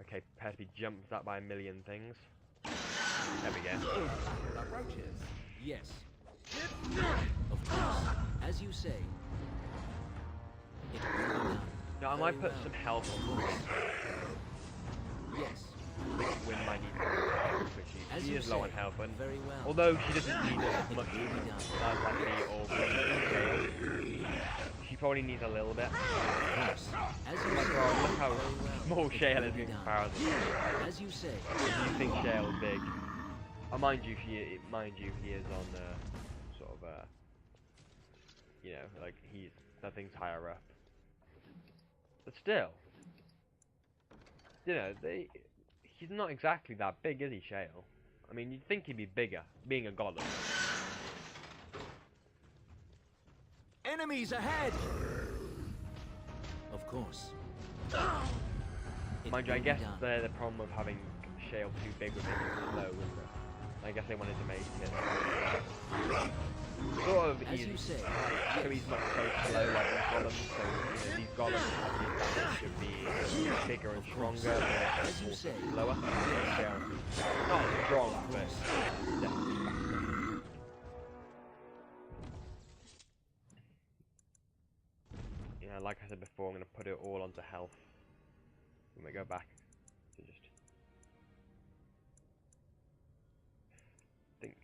Okay, prepare to be jumped at by a million things. There we go. Approaches. Yes. Of course. As you say. It will be done. Now I might put some health on Win. Yes. Win might need to As she you is low on say. health, and Very well. although she doesn't need as It much will be done. as like me or Shale, she probably needs a little bit. Of course. As you Oh my say. god, look how Very well. small It Shale will is be in done. comparison. As you say. You think Shale is big. Mind you, he is on sort of you know, like nothing's higher up. But still, you know, he's not exactly that big, is he, Shale? I mean, you'd think he'd be bigger, being a golem. Enemies ahead! Of course. Mind you, I guess the problem of having Shale too big with him is slow, isn't it? I guess they wanted to make it sort of As easy. you say. So he's not so slow like these golems, so you know, these golems have the advantage of being bigger and stronger, but As you also say. slower. Shale, not strong, but definitely faster. You know, like I said before, I'm going to put it all onto health. When we go back to just think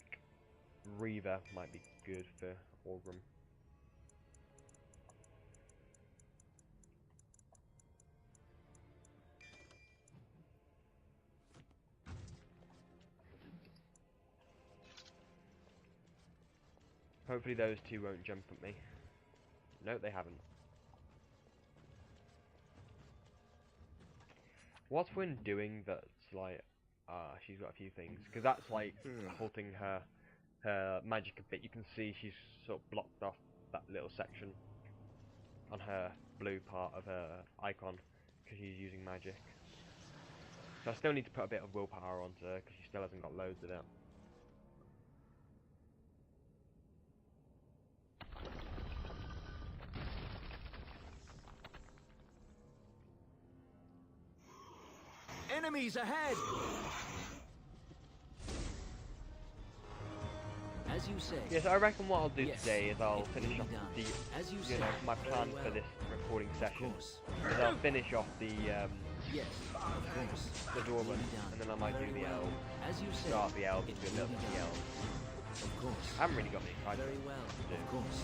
Reaver might be good for Orgrim. Hopefully those two won't jump at me. No, they haven't. What's Wynn doing that's like, she's got a few things, because that's like halting her magic a bit. You can see she's sort of blocked off that little section on her blue part of her icon, because she's using magic. So I still need to put a bit of willpower onto her, because she still hasn't got loads of it. Enemies ahead! As you say. Yes, I reckon what I'll do Yes, today is I'll it finish will off be done. the, As you you say. know, my plan Very for well. this recording session. course. Is I'll finish off the Yes, of course. the It will Dwarven, be done. and then I might do Very the well. elves. As you say. Start the elves, It do a will little be bit of the done. elves. Of course. I haven't really got any excited. Very well. Of course.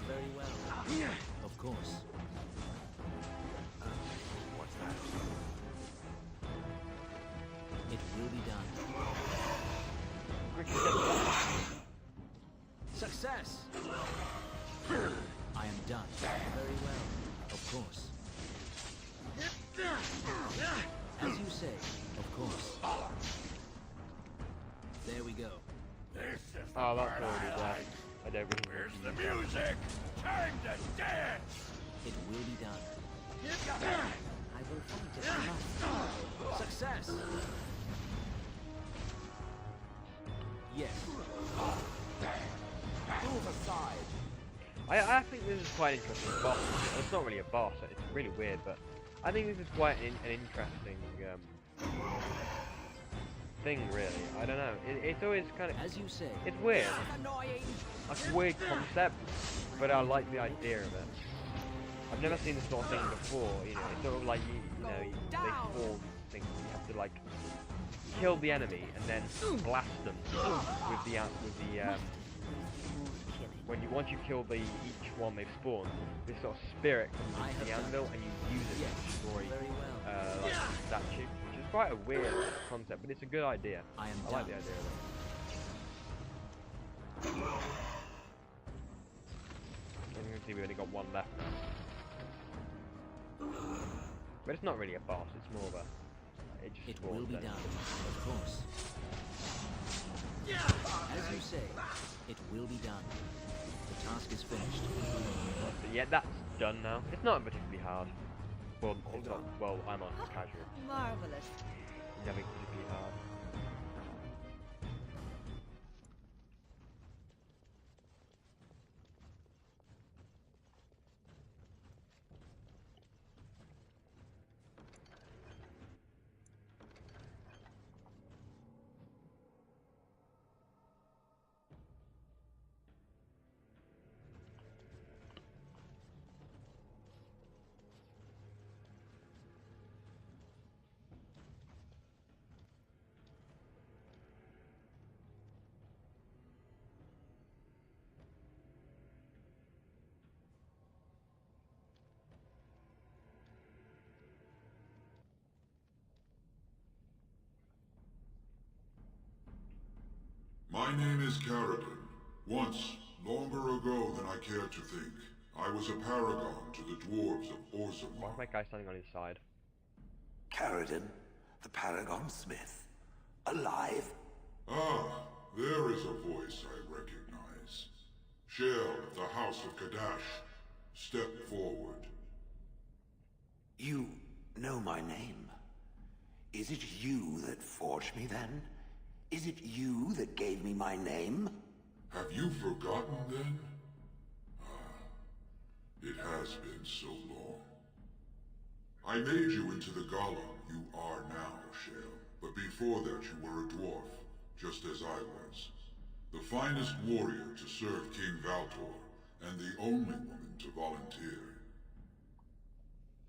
Very well. Of course. What's that? It will be done. Success! I am done. Very well. Of course. As you say, of course. There we go. Oh, that's already there. I don't really Where's want the to use music? Time to dance! It will be done. I will find it enough. Success! Yes. Move aside. I think this is quite an interesting boss. Well, it's not really a boss, it's really weird, but I think this is quite an interesting thing, really. I don't know. It's always kind of... As you say. It's weird. Annoying. Like a weird concept, but I like the idea of it. I've never seen this sort of thing before, you know. It's sort of like, they spawn things. You have to, like, kill the enemy and then blast them with the once you kill each one they've spawned, this sort of spirit comes into the anvil and you use it to destroy like a statue, which is quite a weird concept, but it's a good idea. I like the idea of it. As you can see, we've only got one left now. But it's not really a boss, it's more of a... It will be then. done, of course. As you say, it will be done. The task is finished. But yeah, that's done now. It's not particularly hard. Well, it's not, well, I'm on casual. Marvelous. Nothing particularly hard. My name is Caradon. Once, longer ago than I care to think, I was a paragon to the dwarves of Why Orzammar. is my guy standing on his side? Caradon, the Paragon Smith. Alive? Ah, there is a voice I recognize. Shale of the House of Kadash. Step forward. You know my name. Is it you that forged me then? Is it you that gave me my name? Have you forgotten then? It has been so long. I made you into the golem you are now, Shale. But before that you were a dwarf, just as I was. The finest warrior to serve King Valtor, and the only woman to volunteer.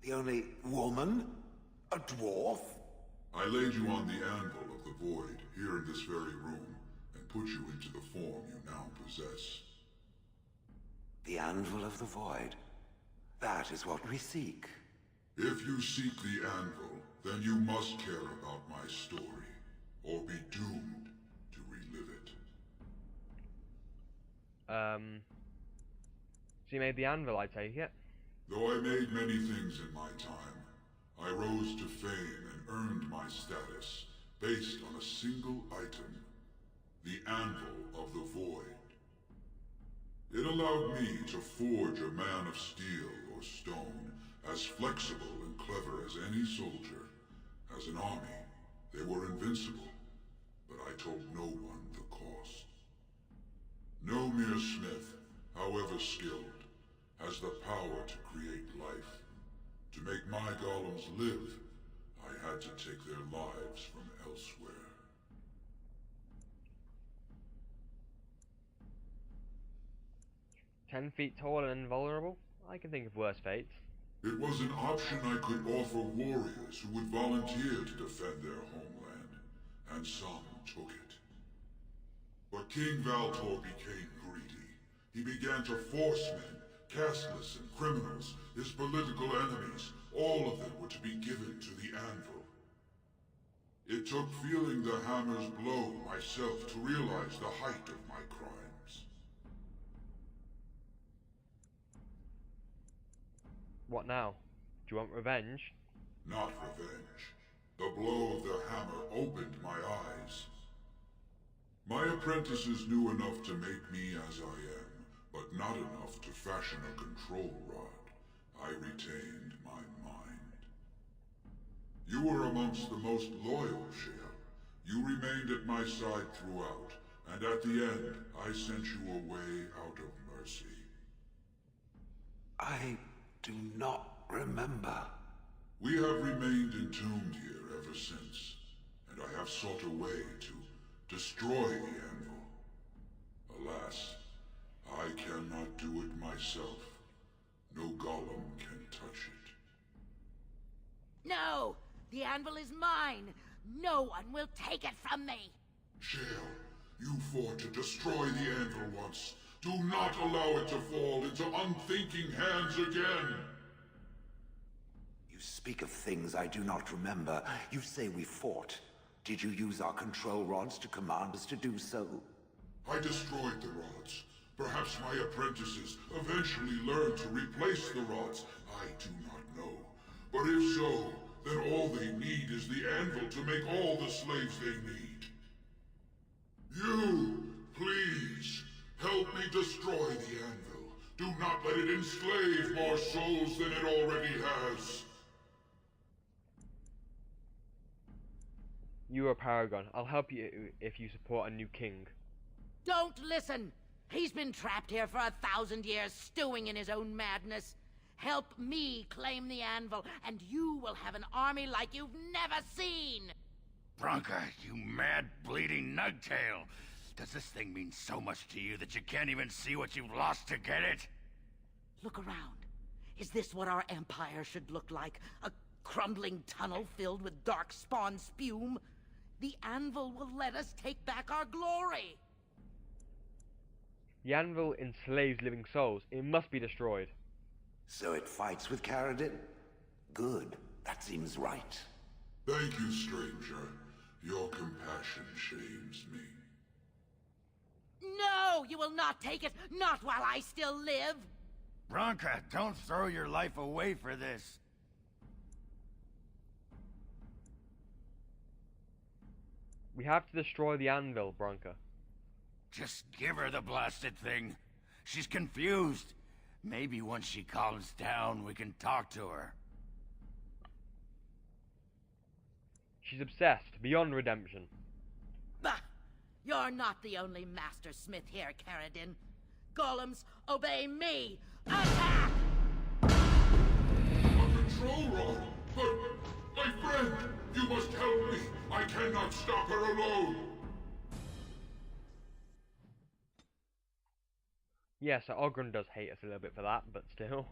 The only woman? A dwarf? I laid you on the anvil of the void, here in this very room, and put you into the form you now possess. The anvil of the void. That is what we seek. If you seek the anvil, then you must care about my story, or be doomed to relive it. So you made the anvil, I take it? Though I made many things in my time, I rose to fame and earned my status based on a single item, the Anvil of the Void. It allowed me to forge a man of steel or stone, as flexible and clever as any soldier. As an army, they were invincible, but I told no one the cost. No mere smith, however skilled, has the power to create life. To make my golems live, I had to take their lives from elsewhere. "10 feet tall and invulnerable? I can think of worse fates." It was an option I could offer warriors who would volunteer to defend their homeland, and some took it. But King Valtor became greedy. He began to force men, casteless and criminals, his political enemies, all of them were to be given to the anvil. It took feeling the hammer's blow myself to realize the height of my crimes. What now? Do you want revenge? Not revenge. The blow of the hammer opened my eyes. My apprentices knew enough to make me as I am, but not enough to fashion a control rod. I retained my mind. You were amongst the most loyal, Shale. You remained at my side throughout, and at the end, I sent you away out of mercy. I do not remember. We have remained entombed here ever since, and I have sought a way to destroy the anvil. Alas, I cannot do it myself. No golem can touch it. No! The anvil is mine! No one will take it from me! Shale, you fought to destroy the anvil once. Do not allow it to fall into unthinking hands again! You speak of things I do not remember. You say we fought. Did you use our control rods to command us to do so? I destroyed the rods. Perhaps my apprentices eventually learned to replace the rods. I do not know. But if so, then all they need is the anvil to make all the slaves they need. You, please, help me destroy the anvil. Do not let it enslave more souls than it already has. You are a paragon. I'll help you if you support a new king. Don't listen! He's been trapped here for 1,000 years, stewing in his own madness. Help me claim the anvil, and you will have an army like you've never seen! Bronca, you mad, bleeding nugtail! Does this thing mean so much to you that you can't even see what you've lost to get it? Look around. Is this what our empire should look like? A crumbling tunnel filled with dark spawn spume? The anvil will let us take back our glory! The anvil enslaves living souls. It must be destroyed. So it fights with Caradon? Good. That seems right. Thank you, stranger. Your compassion shames me. No, you will not take it. Not while I still live. Bronca, don't throw your life away for this. We have to destroy the anvil, Bronca. Just give her the blasted thing. She's confused. Maybe once she calms down, we can talk to her. She's obsessed, beyond redemption. Bah! You're not the only master smith here, Caradin. Golems, obey me! Attack! A control rod! But, my friend, you must help me! I cannot stop her alone! Yeah, so Ogren does hate us a little bit for that, but still.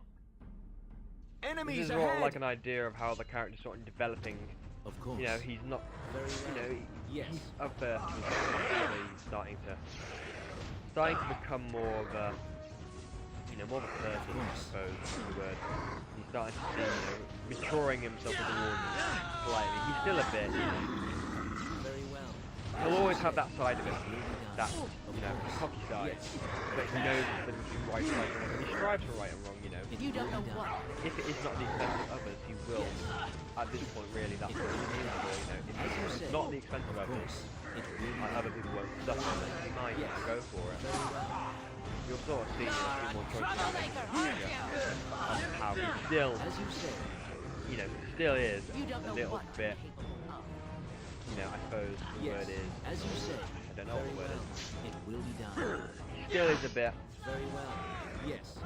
Enemies This is ahead! sort of like an idea of how the character's sort of developing. Of course. You know, he's not, Very well. Yes. he's at first he's actually starting to become more of a, more of a person, I suppose is the word. He's starting to see, maturing himself as a warden slightly. He's still a bit, Very well. he'll always have that side of him, that, cocky side, but he knows that he's right and wrong, and he strives for right and wrong, You don't know what. If it is not the expense of others, he will, at this point really, that's what he's doing for, if it's not the expense of others, like other people won't suffer, then he might go for it. You'll sort of see a few more choices of how he still, As you say. still is You don't a know little what bit, capable of. I suppose the Yes. word is, As you say. I don't know what Very the word well. is, It will be done. he still is a bit, Very well. Yes.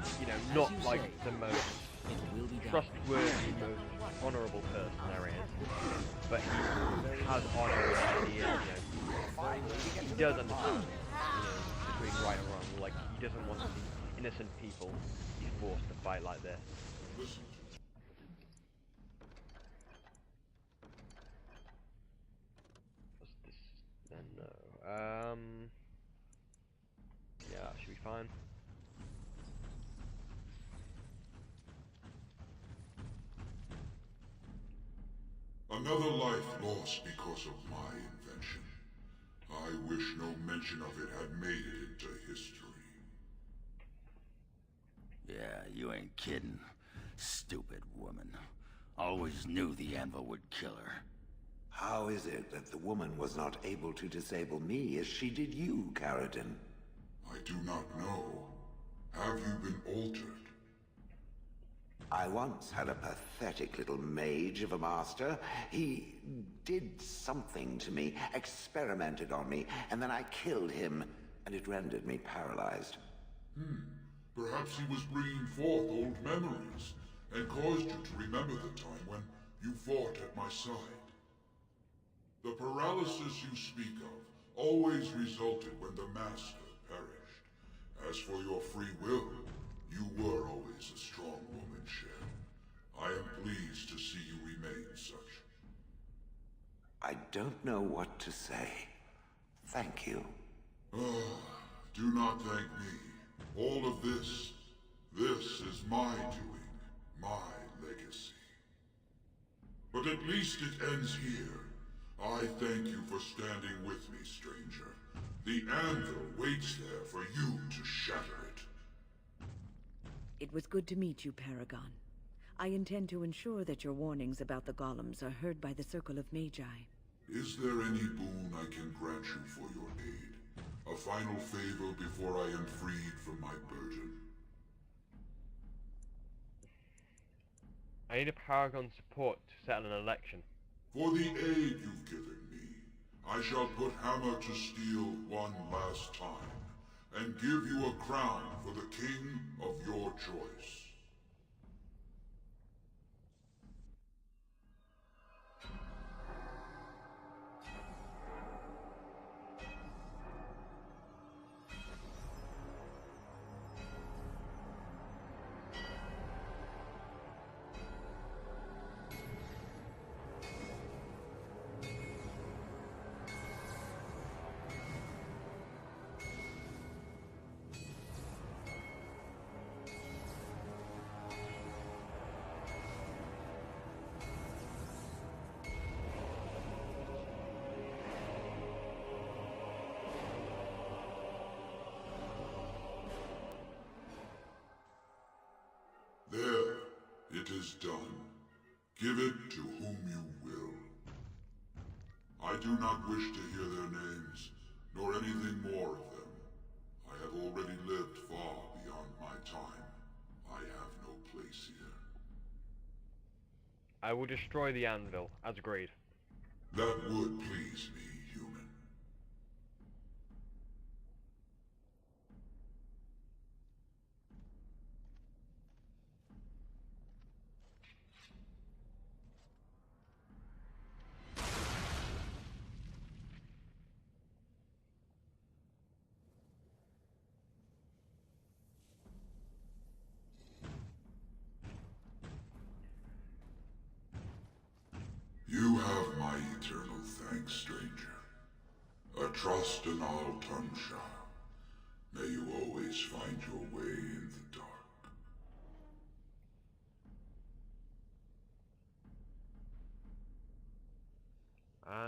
not you like say. the most It will be done. trustworthy, most honourable person there is, but he has honour and he is, he does understand, between right and wrong, like, he doesn't want to see innocent people be forced to fight like this. What's this? No. Yeah, that should be fine. Another life lost because of my invention. I wish no mention of it had made it into history. Yeah, you ain't kidding. Stupid woman. Always knew the anvil would kill her. How is it that the woman was not able to disable me as she did you, Caradin? I do not know. Have you been altered? I once had a pathetic little mage of a master. He did something to me, experimented on me, and then I killed him, and it rendered me paralyzed. Perhaps he was bringing forth old memories, and caused you to remember the time when you fought at my side. The paralysis you speak of always resulted when the Master perished. As for your free will, you were always a strong woman, Shem. I am pleased to see you remain such. I don't know what to say. Thank you. Do not thank me. All of this is my doing, my legacy. But at least it ends here. I thank you for standing with me, stranger. The anvil waits there for you to shatter it. It was good to meet you, Paragon. I intend to ensure that your warnings about the golems are heard by the Circle of Magi. Is there any boon I can grant you for your aid? A final favor before I am freed from my burden? I need a Paragon support to settle an election. For the aid you've given me, I shall put Hammer to steel one last time, and give you a crown for the king of your choice. It is done. Give it to whom you will. I do not wish to hear their names, nor anything more of them. I have already lived far beyond my time. I have no place here. I will destroy the anvil, as agreed. That would please me, human. You have my eternal thanks, stranger. A trust in all Tunsha. May you always find your way in the dark.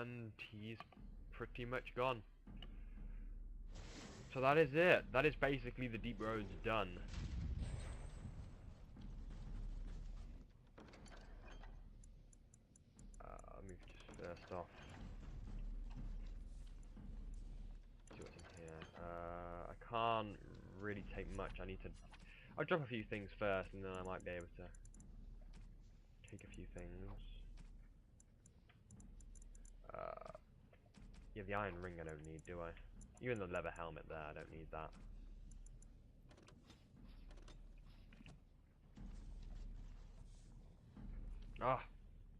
And he's pretty much gone. So that is it. That is basically the deep roads done. I'll move just first off. See what's in here. I can't really take much. I'll drop a few things first, and then I might be able to take a few things. Yeah, the iron ring I don't need, do I? Even the leather helmet there, I don't need that. Ah!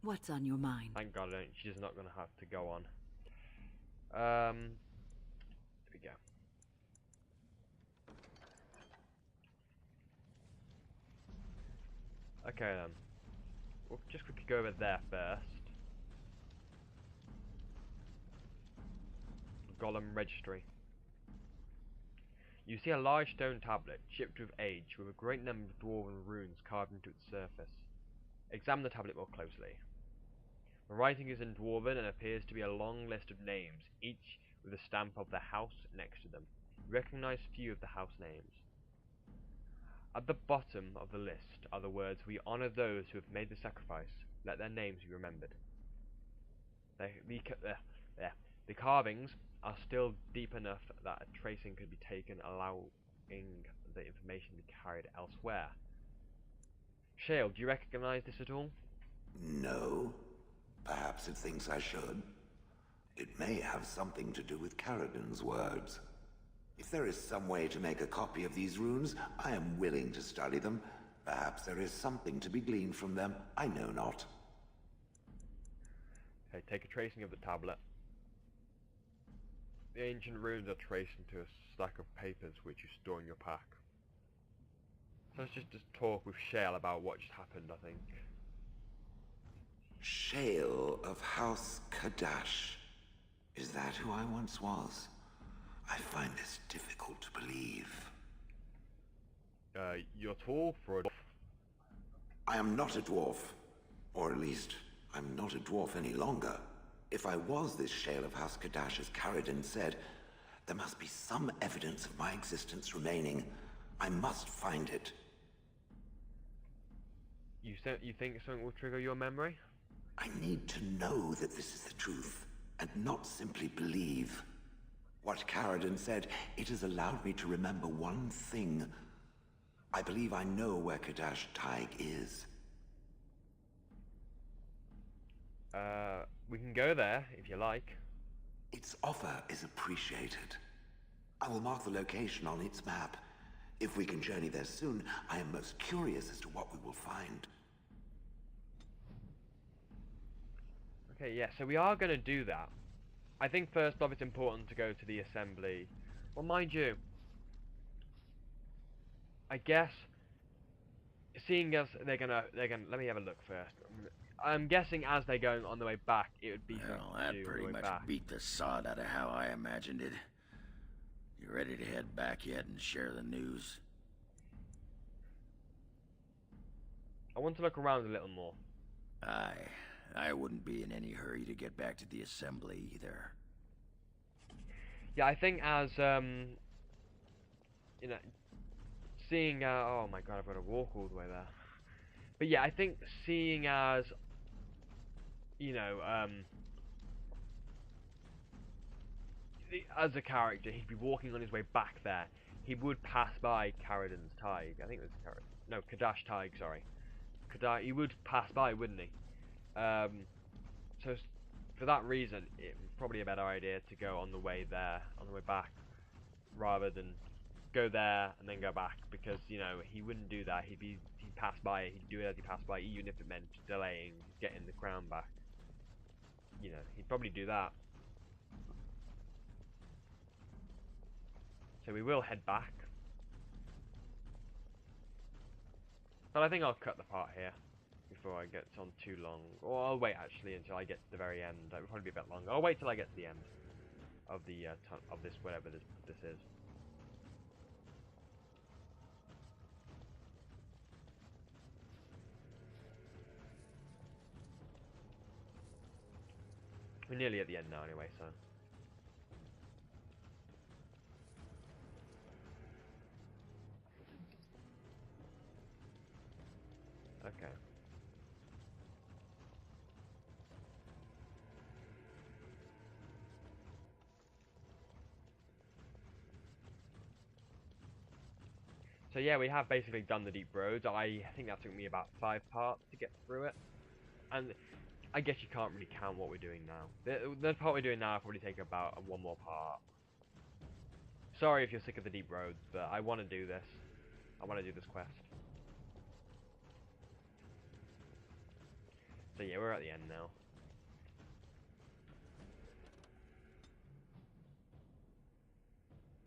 What's on your mind? Thank God I don't. She's not going to have to go on. There we go. Okay then. We'll just quickly go over there first. Golem Registry. You see a large stone tablet, chipped with age, with a great number of dwarven runes carved into its surface. Examine the tablet more closely. The writing is in dwarven and appears to be a long list of names, each with a stamp of the house next to them. You recognize few of the house names. At the bottom of the list are the words, "We honor those who have made the sacrifice. Let their names be remembered." The carvings are still deep enough that a tracing could be taken, allowing the information to be carried elsewhere. Shale, do you recognize this at all? No. Perhaps it thinks I should. It may have something to do with Caradon's words. If there is some way to make a copy of these runes, I am willing to study them. Perhaps there is something to be gleaned from them. I know not. Okay, take a tracing of the tablet. The ancient runes are traced into a stack of papers which you store in your pack. So let's just talk with Shale about what just happened, I think. Shale of House Kadash. Is that who I once was? I find this difficult to believe. You're tall for a dwarf. I am not a dwarf. Or at least, I'm not a dwarf any longer. If I was this Shale of House Kadash, as Caradon said, there must be some evidence of my existence remaining. I must find it. You think something will trigger your memory? I need to know that this is the truth, and not simply believe. What Caradon said, it has allowed me to remember one thing. I believe I know where Kadash Taig is. We can go there, if you like. Its offer is appreciated. I will mark the location on its map. If we can journey there soon, I am most curious as to what we will find. Okay, yeah, so we are going to do that. I think first off it's important to go to the assembly. Well, mind you, I guess, seeing as they're gonna, let me have a look first. I'm guessing as they're going on the way back, it would be Well, something to that do on pretty the way much back. beat the sod out of how I imagined it. You ready to head back yet and share the news? I want to look around a little more. I wouldn't be in any hurry to get back to the assembly either. Yeah, I think as, you know, seeing, oh my god, I've got to walk all the way there. But yeah, I think seeing as, you know, as a character, he'd be walking on his way back there. He would pass by Caradan's Tig. I think it was no, Kadash Tig, sorry. He would pass by, wouldn't he? So for that reason, it's probably a better idea to go on the way there, on the way back, rather than go there and then go back, because, you know, he wouldn't do that. He'd pass by it, he'd do it as he passed by, even if it meant delaying getting the crown back. You know, he'd probably do that. So we will head back. But I think I'll cut the part here before I get on too long. Or I'll wait actually until I get to the very end. That would probably be a bit longer. I'll wait till I get to the end of the of this, whatever this is. We're nearly at the end now anyway, so. Okay. So yeah, we have basically done the deep roads. I think that took me about 5 parts to get through it. And I guess you can't really count what we're doing now. The part we're doing now will probably take about 1 more part. Sorry if you're sick of the deep roads, but I want to do this. I want to do this quest. So yeah, we're at the end now.